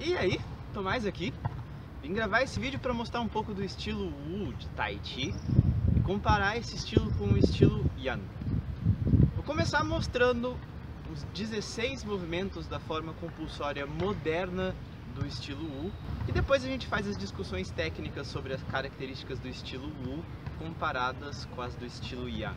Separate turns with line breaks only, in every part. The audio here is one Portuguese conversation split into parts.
E aí, Tomás aqui. Vim gravar esse vídeo para mostrar um pouco do estilo Wu de Tai Chi e comparar esse estilo com o estilo Yan. Vou começar mostrando os 16 movimentos da forma compulsória moderna do estilo Wu e depois a gente faz as discussões técnicas sobre as características do estilo Wu comparadas com as do estilo Yan.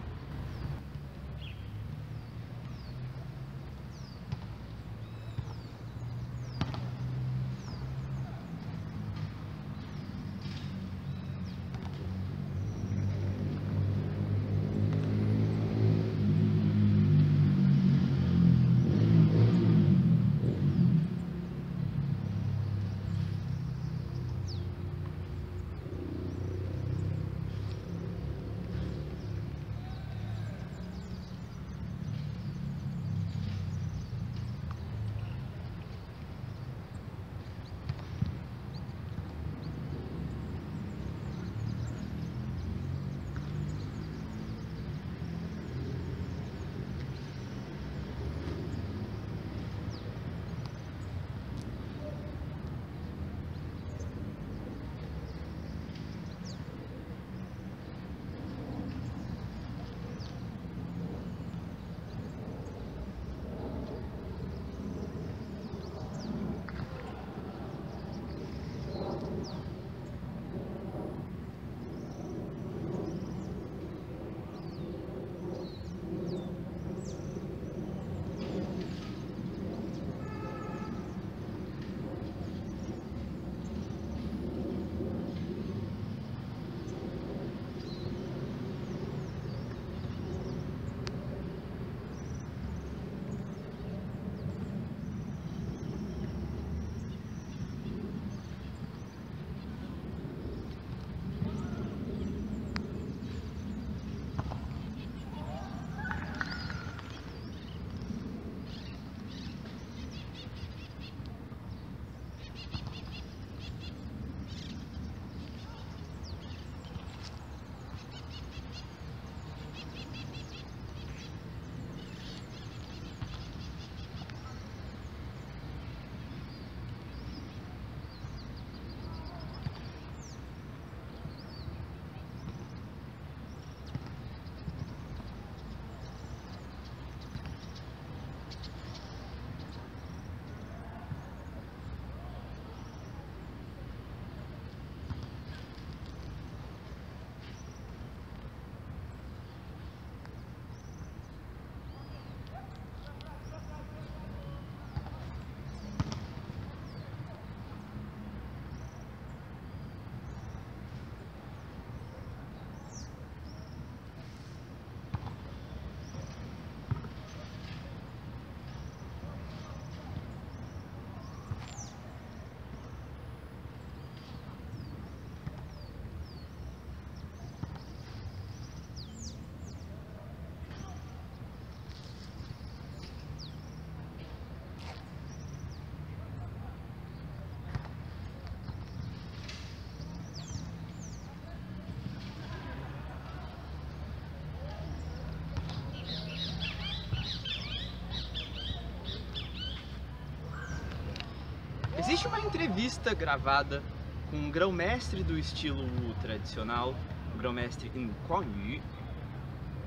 Existe uma entrevista gravada com um grão-mestre do estilo Wu tradicional, o grão-mestre Kuan Yu,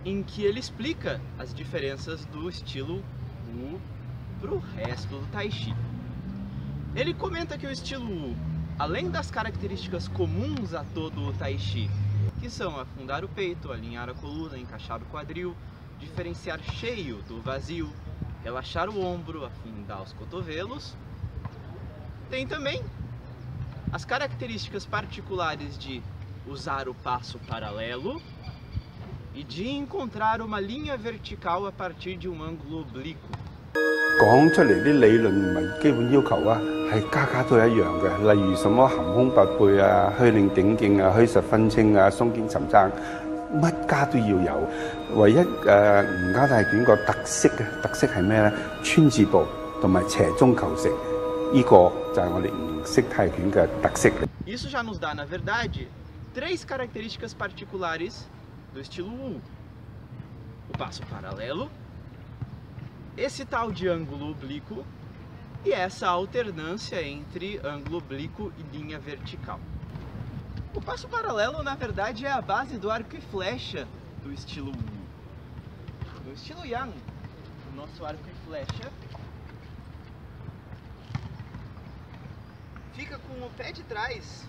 em que ele explica as diferenças do estilo Wu para o resto do Tai Chi. Ele comenta que o estilo Wu, além das características comuns a todo o Tai Chi, que são afundar o peito, alinhar a coluna, encaixar o quadril, diferenciar cheio do vazio, relaxar o ombro, afundar os cotovelos, tem também as características particulares de usar o passo paralelo e de encontrar uma linha vertical a partir de um ângulo oblíquo.
講出嚟啲理論唔係基本要求啊，係家家都一樣嘅。例如什麼含胸拔背啊、虛領頂勁啊、虛實分清啊、鬆肩沉撐，乜家都要有。唯一吳家大拳個特色係咩咧？川字步同埋斜中求成。
Isso já nos dá, na verdade, três características particulares do estilo Wu: o passo paralelo, esse tal de ângulo oblíquo e essa alternância entre ângulo oblíquo e linha vertical. O passo paralelo, na verdade, é a base do arco e flecha do estilo Wu. No estilo Yang, o nosso arco e flecha fica com o pé de trás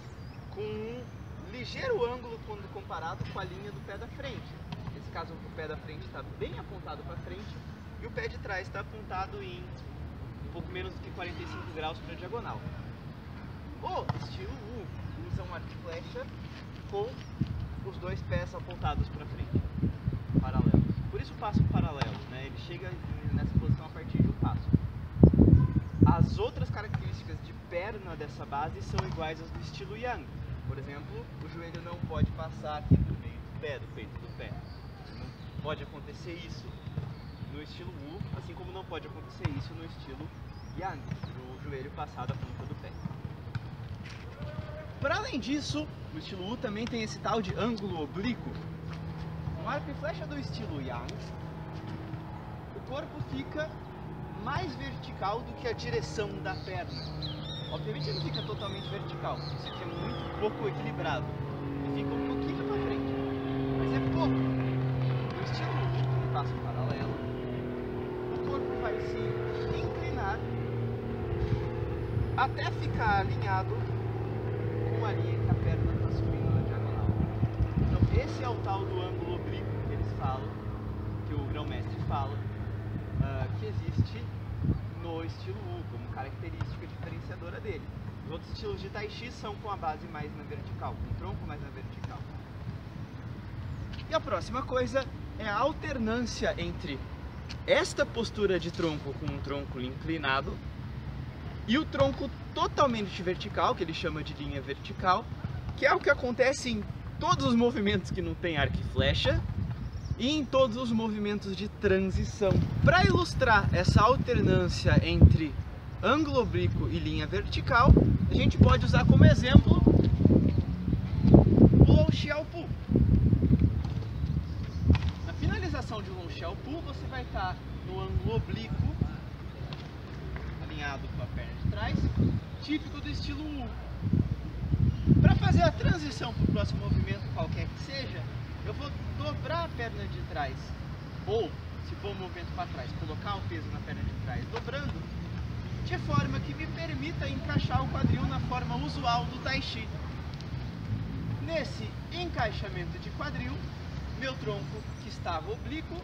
com um ligeiro ângulo quando comparado com a linha do pé da frente. Nesse caso, o pé da frente está bem apontado para frente e o pé de trás está apontado em um pouco menos do que 45 graus para a diagonal. O estilo Wu usa um arco e flecha com os dois pés apontados para frente, paralelos. Por isso o passo paralelo, né? Ele chega nessa posição a partir de um passo. As outras características de perna dessa base são iguais às do estilo Yang. Por exemplo, o joelho não pode passar aqui do meio do pé, do peito do pé. Não pode acontecer isso no estilo Wu, assim como não pode acontecer isso no estilo Yang, o joelho passar da ponta do pé. Para além disso, o estilo Wu também tem esse tal de ângulo oblíquo. No arco e flecha do estilo Yang, o corpo fica mais vertical do que a direção da perna. Obviamente ele não fica totalmente vertical, isso aqui é muito pouco equilibrado. Ele fica um pouquinho para frente, mas é pouco. No estilo Wu, no passo paralelo, o corpo vai se inclinar até ficar alinhado com a linha que a perna está subindo na diagonal. Então esse é o tal do ângulo oblíquo que eles falam, que o grão-mestre fala, que existe no estilo Wu, como característica diferenciadora dele. Os outros estilos de Tai Chi são com a base mais na vertical, com o tronco mais na vertical. E a próxima coisa é a alternância entre esta postura de tronco com um tronco inclinado e o tronco totalmente vertical, que ele chama de linha vertical, que é o que acontece em todos os movimentos que não tem arco e flecha e em todos os movimentos de transição. Para ilustrar essa alternância entre ângulo oblíquo e linha vertical, a gente pode usar como exemplo o Lou Xiao Pu. Na finalização de Lou Xiao Pu, você vai estar no ângulo oblíquo, alinhado com a perna de trás, típico do estilo Wu. Para fazer a transição para o próximo movimento, qualquer que seja, eu vou dobrar a perna de trás, ou, se for um movimento para trás, colocar o peso na perna de trás, dobrando, de forma que me permita encaixar o quadril na forma usual do Tai Chi. Nesse encaixamento de quadril, meu tronco, que estava oblíquo,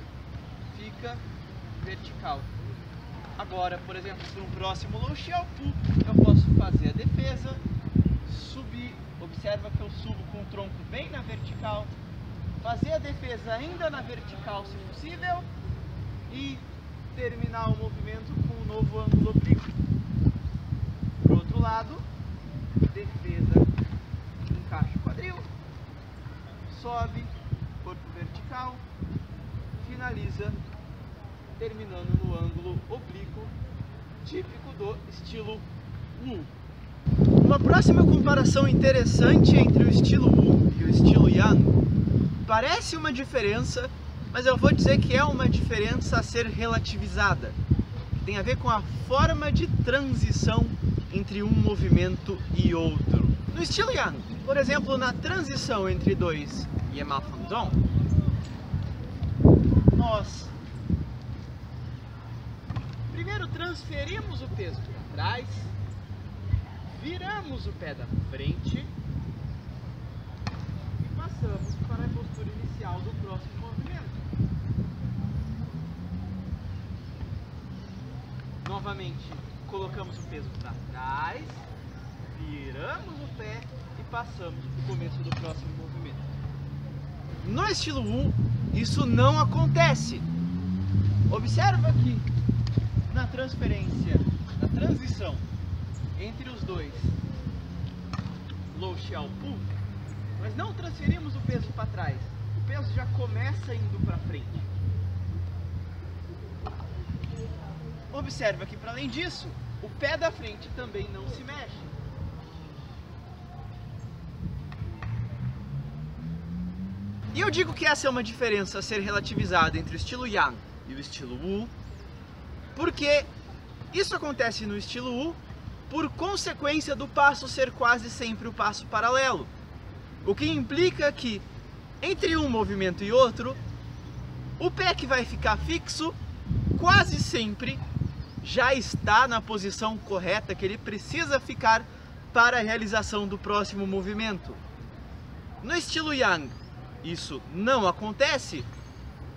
fica vertical. Agora, por exemplo, para um próximo Lou Xiao Pu, eu posso fazer a defesa, subir, observa que eu subo com o tronco bem na vertical, fazer a defesa ainda na vertical se possível e terminar o movimento com um novo ângulo oblíquo. Para o outro lado, defesa, encaixa o quadril, sobe, corpo vertical, finaliza, terminando no ângulo oblíquo, típico do estilo Wu. Uma próxima comparação interessante entre o estilo Wu e o estilo Yang parece uma diferença, mas eu vou dizer que é uma diferença a ser relativizada. Tem a ver com a forma de transição entre um movimento e outro. No estilo Yang, por exemplo, na transição entre dois Yema Fan Zhong, nós primeiro transferimos o peso para trás, viramos o pé da frente e passamos para a postura inicial do próximo movimento. Novamente, colocamos o peso para trás, viramos o pé e passamos para o começo do próximo movimento. No estilo Wu, isso não acontece. Observa que na transferência, na transição entre os dois Lou Xiao Pu, nós não transferimos o peso para trás, o peso já começa indo para frente. Observa que, para além disso, o pé da frente também não se mexe. E eu digo que essa é uma diferença a ser relativizada entre o estilo Yang e o estilo Wu, porque Isso acontece no estilo U por consequência do passo ser quase sempre o passo paralelo, o que implica que entre um movimento e outro, o pé que vai ficar fixo quase sempre já está na posição correta que ele precisa ficar para a realização do próximo movimento. No estilo Yang, isso não acontece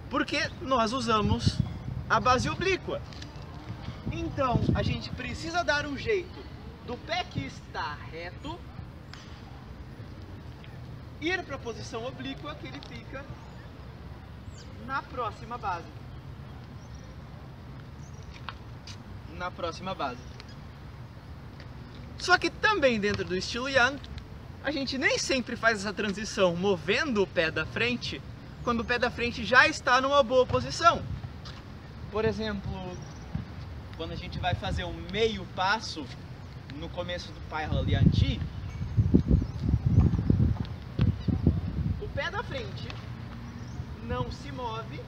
porque nós usamos a base oblíqua. Então, a gente precisa dar um jeito do pé que está reto ir para a posição oblíqua, que ele fica na próxima base. Só que também dentro do estilo Yang, a gente nem sempre faz essa transição movendo o pé da frente, quando o pé da frente já está numa boa posição. Por exemplo, quando a gente vai fazer um meio passo no começo do Parallel Lianti, o pé da frente não se move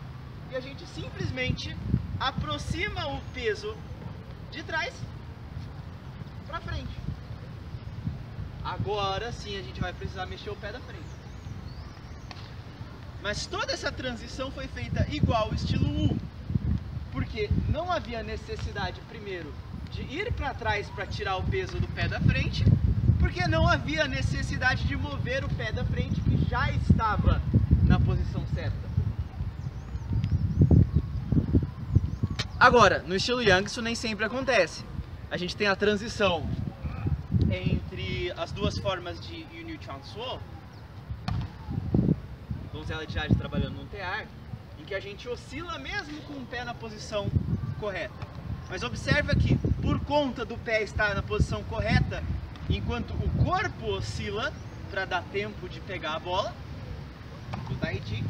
e a gente simplesmente aproxima o peso de trás para frente. Agora sim a gente vai precisar mexer o pé da frente. Mas toda essa transição foi feita igual ao estilo U, porque não havia necessidade primeiro de ir para trás para tirar o peso do pé da frente, porque não havia necessidade de mover o pé da frente que já estava na posição certa. Agora, no estilo Yang isso nem sempre acontece. A gente tem a transição entre as duas formas de Yu Chuan Suo, donzela de Jade trabalhando num tear, em que a gente oscila mesmo com o pé na posição correta. Mas observa que, por conta do pé estar na posição correta, enquanto o corpo oscila para dar tempo de pegar a bola do Tai Chi,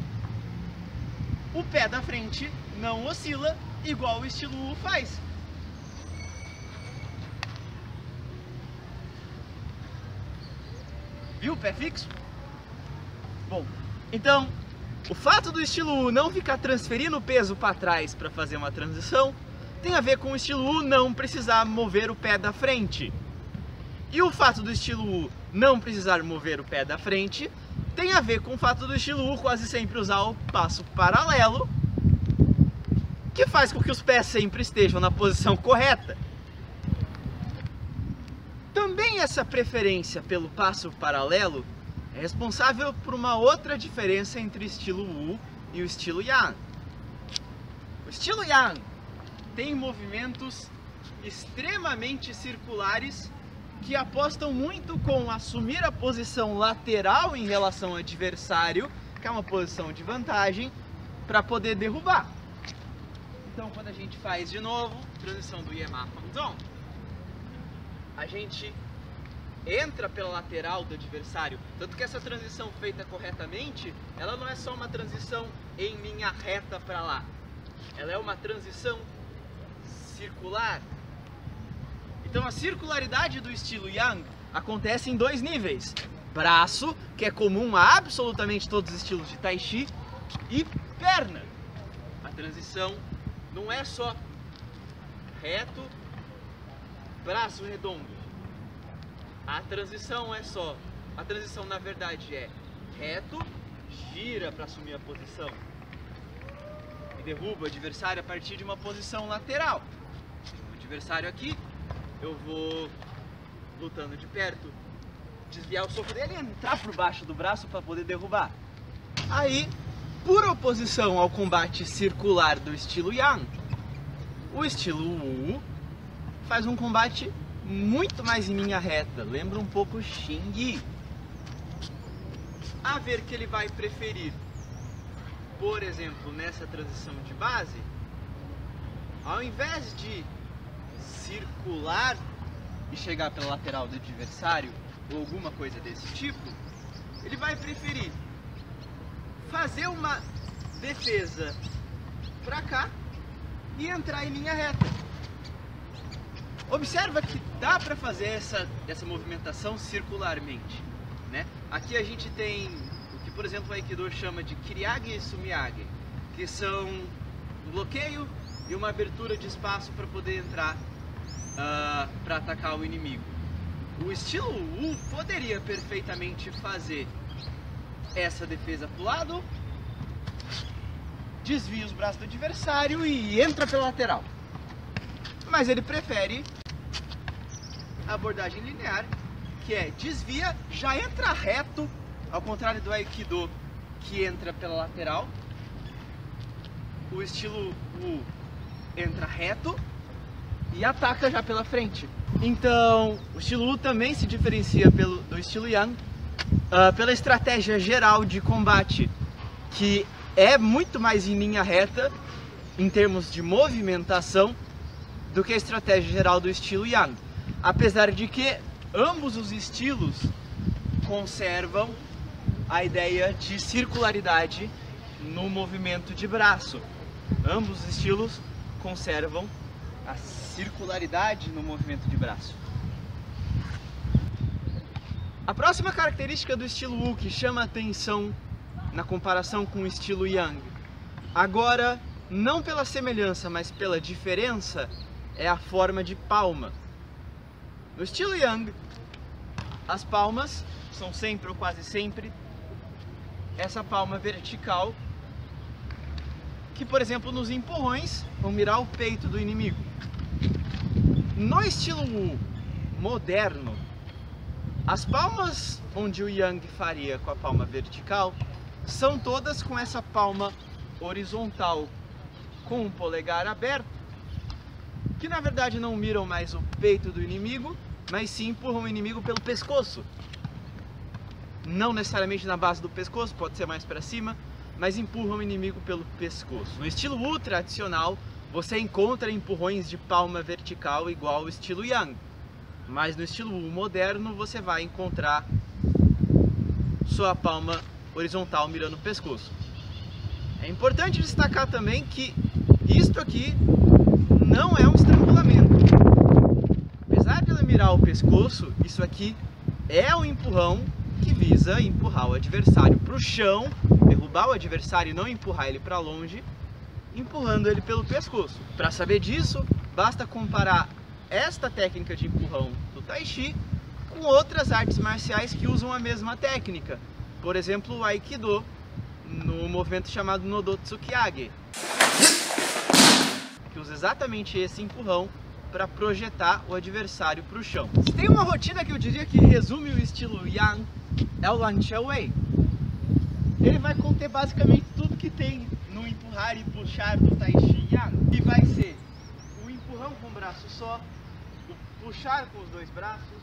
o pé da frente não oscila igual o estilo U faz. Viu o pé fixo? Bom, então o fato do estilo U não ficar transferindo o peso para trás para fazer uma transição tem a ver com o estilo U não precisar mover o pé da frente. E o fato do estilo U não precisar mover o pé da frente tem a ver com o fato do estilo U quase sempre usar o passo paralelo, que faz com que os pés sempre estejam na posição correta. Também essa preferência pelo passo paralelo é responsável por uma outra diferença entre o estilo U e o estilo Yang. O estilo Yang tem movimentos extremamente circulares que apostam muito com assumir a posição lateral em relação ao adversário, que é uma posição de vantagem, para poder derrubar. Então, quando a gente faz de novo, transição do Yema Fangzong, a gente entra pela lateral do adversário, tanto que essa transição feita corretamente, ela não é só uma transição em linha reta para lá, ela é uma transição circular. Então a circularidade do estilo Yang acontece em dois níveis: braço, que é comum a absolutamente todos os estilos de Tai Chi, e perna. A transição não é só reto, braço redondo. A transição na verdade é reto, gira para assumir a posição e derruba o adversário a partir de uma posição lateral. O adversário aqui, eu vou lutando de perto, desviar o soco dele e entrar por baixo do braço para poder derrubar. Aí, por oposição ao combate circular do estilo Yang, o estilo U faz um combate muito mais em linha reta, lembra um pouco Xing Yi. A ver que ele vai preferir, por exemplo, nessa transição de base, ao invés de circular e chegar pela lateral do adversário ou alguma coisa desse tipo, ele vai preferir fazer uma defesa para cá e entrar em linha reta. Observa que dá para fazer essa movimentação circularmente, né? Aqui a gente tem o que, por exemplo, o Aikido chama de Kiriage e Sumiage, que são um bloqueio e uma abertura de espaço para poder entrar para atacar o inimigo. O estilo Wu poderia perfeitamente fazer essa defesa pro lado, desvia os braços do adversário e entra pela lateral. Mas ele prefere a abordagem linear, que é desvia, já entra reto, ao contrário do Aikido, que entra pela lateral. O estilo Wu entra reto e ataca já pela frente. Então, o estilo Wu também se diferencia do estilo Yang pela estratégia geral de combate, que é muito mais em linha reta, em termos de movimentação, do que a estratégia geral do estilo Yang. Apesar de que ambos os estilos conservam a ideia de circularidade no movimento de braço. Ambos os estilos conservam a circularidade no movimento de braço. A próxima característica do estilo Wu que chama a atenção na comparação com o estilo Yang, agora não pela semelhança, mas pela diferença, é a forma de palma. No estilo Yang, as palmas são sempre ou quase sempre essa palma vertical, que, por exemplo, nos empurrões vão mirar o peito do inimigo. No estilo Wu moderno, as palmas onde o Yang faria com a palma vertical são todas com essa palma horizontal, com o polegar aberto, que na verdade não miram mais o peito do inimigo, mas sim empurram o inimigo pelo pescoço. Não necessariamente na base do pescoço, pode ser mais para cima, mas empurram o inimigo pelo pescoço. No estilo Wu tradicional, você encontra empurrões de palma vertical igual ao estilo Yang, mas no estilo Wu moderno você vai encontrar sua palma horizontal mirando o pescoço. É importante destacar também que isto aqui não é um estrangulamento. Apesar de ela mirar o pescoço, isso aqui é um empurrão que visa empurrar o adversário para o chão, derrubar o adversário e não empurrar ele para longe, empurrando ele pelo pescoço. Para saber disso, basta comparar esta técnica de empurrão do Tai Chi com outras artes marciais que usam a mesma técnica. Por exemplo, o Aikido, no movimento chamado Nodo Tsukiage, que usa exatamente esse empurrão para projetar o adversário para o chão. Se tem uma rotina que eu diria que resume o estilo Yang, é o Lan Chia Wei. Ele vai conter basicamente tudo que tem no empurrar e puxar do Tai Chi Yang, que vai ser o empurrão com o braço só, o puxar com os dois braços,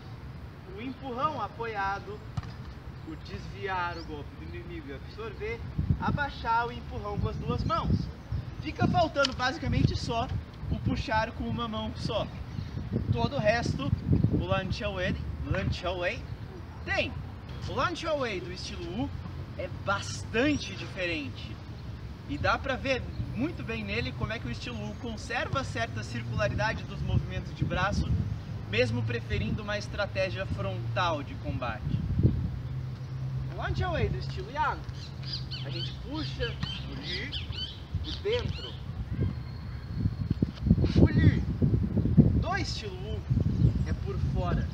o empurrão apoiado, o desviar o golpe do inimigo e absorver, abaixar o empurrão com as duas mãos. Fica faltando basicamente só o puxar com uma mão só. Todo o resto, o Lan Chia Wei tem. O Lan Chia Wei do estilo Wu é bastante diferente. E dá pra ver muito bem nele como é que o estilo Wu conserva certa circularidade dos movimentos de braço, mesmo preferindo uma estratégia frontal de combate. O Lan Chia Wei do estilo Yang, a gente puxa o Lü de dentro. O Lü do estilo Wu é por fora.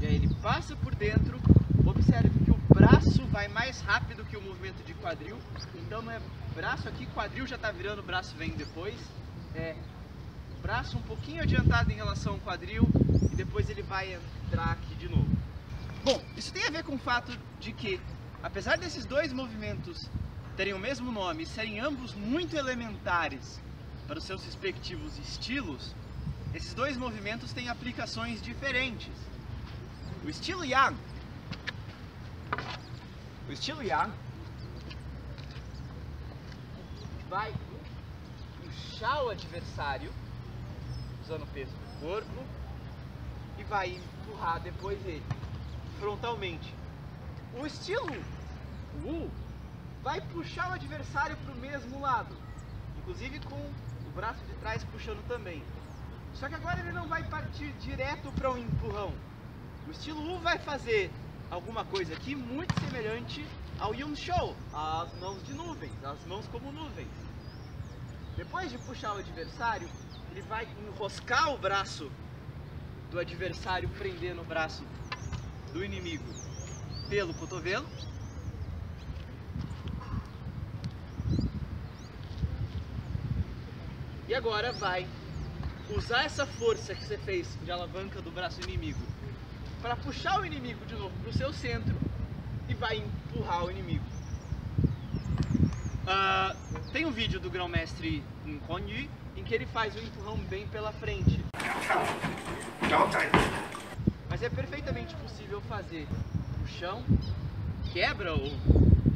E aí ele passa por dentro. Observe que o braço vai mais rápido que o movimento de quadril. Então não é braço aqui, quadril já está virando, o braço vem depois. É braço um pouquinho adiantado em relação ao quadril e depois ele vai entrar aqui de novo. Bom, isso tem a ver com o fato de que, apesar desses dois movimentos terem o mesmo nome e serem ambos muito elementares para os seus respectivos estilos, esses dois movimentos têm aplicações diferentes. O estilo Yang vai puxar o adversário usando o peso do corpo e vai empurrar depois ele frontalmente. O estilo Wu vai puxar o adversário para o mesmo lado, inclusive com o braço de trás puxando também. Só que agora ele não vai partir direto para um empurrão. O estilo Wu vai fazer alguma coisa aqui muito semelhante ao Yun Shou, as mãos de nuvens, as mãos como nuvens. Depois de puxar o adversário, ele vai enroscar o braço do adversário, prender no braço do inimigo pelo cotovelo. E agora vai usar essa força que você fez de alavanca do braço inimigo para puxar o inimigo de novo para o seu centro e vai empurrar o inimigo. Tem um vídeo do grão-mestre Kwon Yu em que ele faz o empurrão bem pela frente. Mas é perfeitamente possível fazer no chão, quebra ou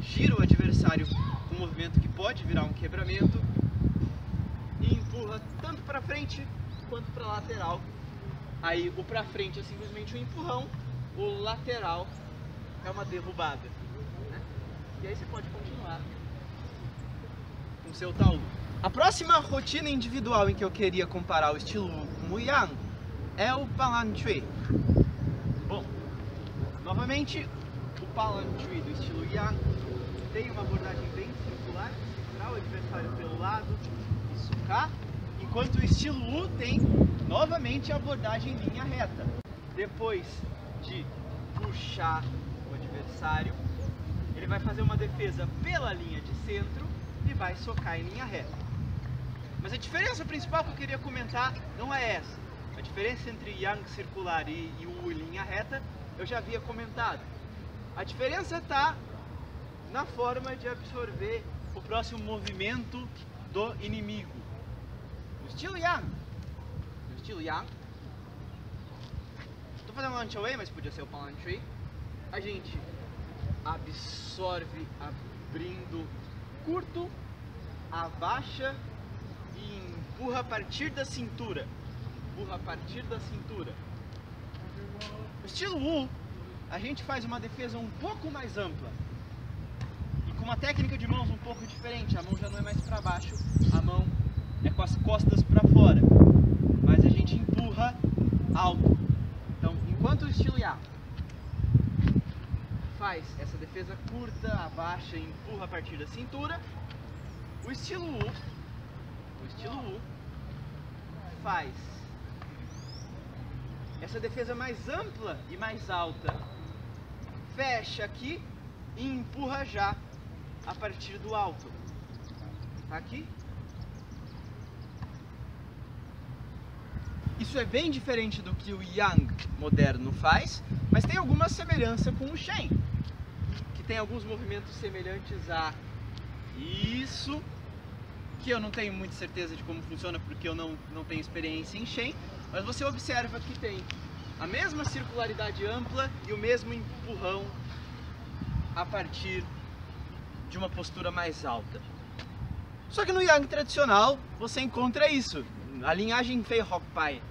gira o adversário com um movimento que pode virar um quebramento e empurra tanto para frente quanto para lateral. Aí o para frente é simplesmente um empurrão, o lateral é uma derrubada, né? E aí você pode continuar com seu taolu. A próxima rotina individual em que eu queria comparar o estilo Muyang é o Palanquin. Bom, novamente o Palanquin do estilo Yang tem uma abordagem bem circular, segurar o adversário pelo lado e socar, enquanto o estilo Wu tem novamente a abordagem em linha reta. Depois de puxar o adversário, ele vai fazer uma defesa pela linha de centro e vai socar em linha reta. Mas a diferença principal que eu queria comentar não é essa. A diferença entre Yang circular e Wu em linha reta eu já havia comentado. A diferença está na forma de absorver o próximo movimento do inimigo. No estilo Yang, estou fazendo um Anchaway, mas podia ser o Palanquin, a gente absorve abrindo curto, abaixa e empurra a partir da cintura. No estilo Wu, a gente faz uma defesa um pouco mais ampla e com uma técnica de mãos um pouco diferente. A mão já não é mais para baixo, a mão é com as costas para fora, mas a gente empurra alto. Então, enquanto o estilo Yang faz essa defesa curta, abaixa e empurra a partir da cintura, o estilo Wu faz essa defesa mais ampla e mais alta, fecha aqui e empurra já a partir do alto. Tá aqui? Isso é bem diferente do que o Yang moderno faz, mas tem alguma semelhança com o Shen, que tem alguns movimentos semelhantes a isso, que eu não tenho muita certeza de como funciona porque eu não tenho experiência em Shen, mas você observa que tem a mesma circularidade ampla e o mesmo empurrão a partir de uma postura mais alta. Só que no Yang tradicional você encontra isso. A linhagem Fei Hok Pai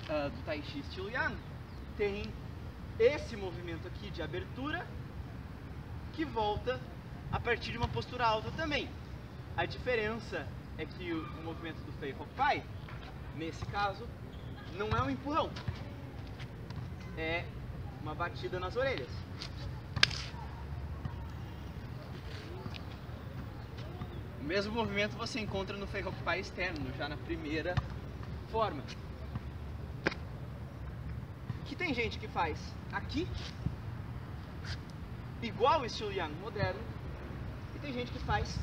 do Tai Chi estilo Yang tem esse movimento aqui de abertura que volta a partir de uma postura alta também. A diferença é que o movimento do Fei Hok Pai, nesse caso, não é um empurrão, é uma batida nas orelhas. O mesmo movimento você encontra no Fei Hok Pai externo, já na primeira forma. Que tem gente que faz aqui, igual o estilo Yang moderno, e tem gente que faz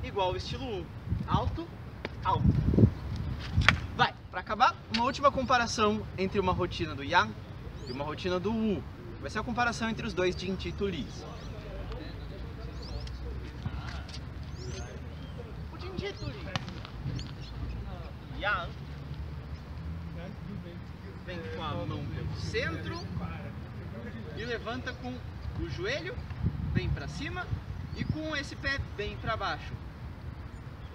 igual o estilo Wu, alto, alto. Vai, para acabar, uma última comparação entre uma rotina do Yang e uma rotina do Wu. Vai ser a comparação entre os dois de Jin Chi Tu Lis. O Jin Chi Tu Li Yang vem com a mão pelo centro e levanta com o joelho bem para cima e com esse pé bem para baixo.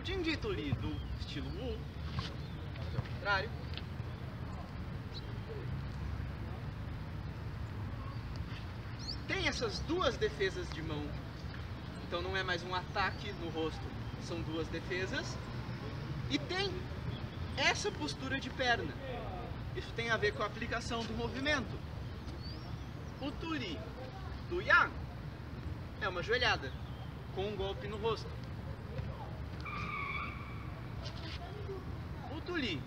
O Jin Chi Tu Li do estilo Wu, ao contrário, tem essas duas defesas de mão, então não é mais um ataque no rosto, são duas defesas, e tem essa postura de perna. Isso tem a ver com a aplicação do movimento. O Turi do Yang é uma joelhada com um golpe no rosto. Tu Li,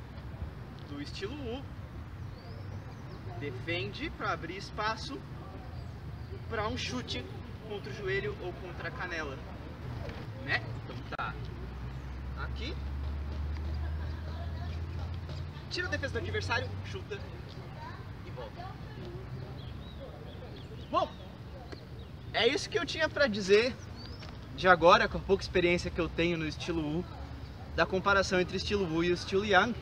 do estilo Wu, defende para abrir espaço para um chute contra o joelho ou contra a canela, né? Então tá aqui, tira a defesa do adversário, chuta e volta. Bom, é isso que eu tinha para dizer de agora, com a pouca experiência que eu tenho no estilo Wu, da comparação entre o estilo Wu e o estilo Yang.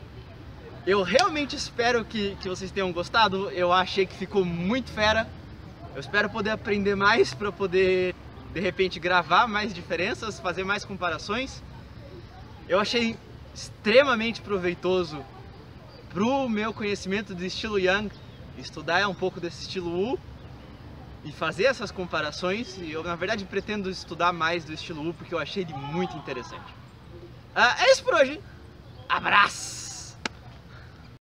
Eu realmente espero que vocês tenham gostado. Eu achei que ficou muito fera. Eu espero poder aprender mais para poder, de repente, gravar mais diferenças, fazer mais comparações. Eu achei extremamente proveitoso pro meu conhecimento do estilo Yang estudar um pouco desse estilo Wu e fazer essas comparações. E eu, na verdade, pretendo estudar mais do estilo Wu porque eu achei ele muito interessante. É isso por hoje. Abraço!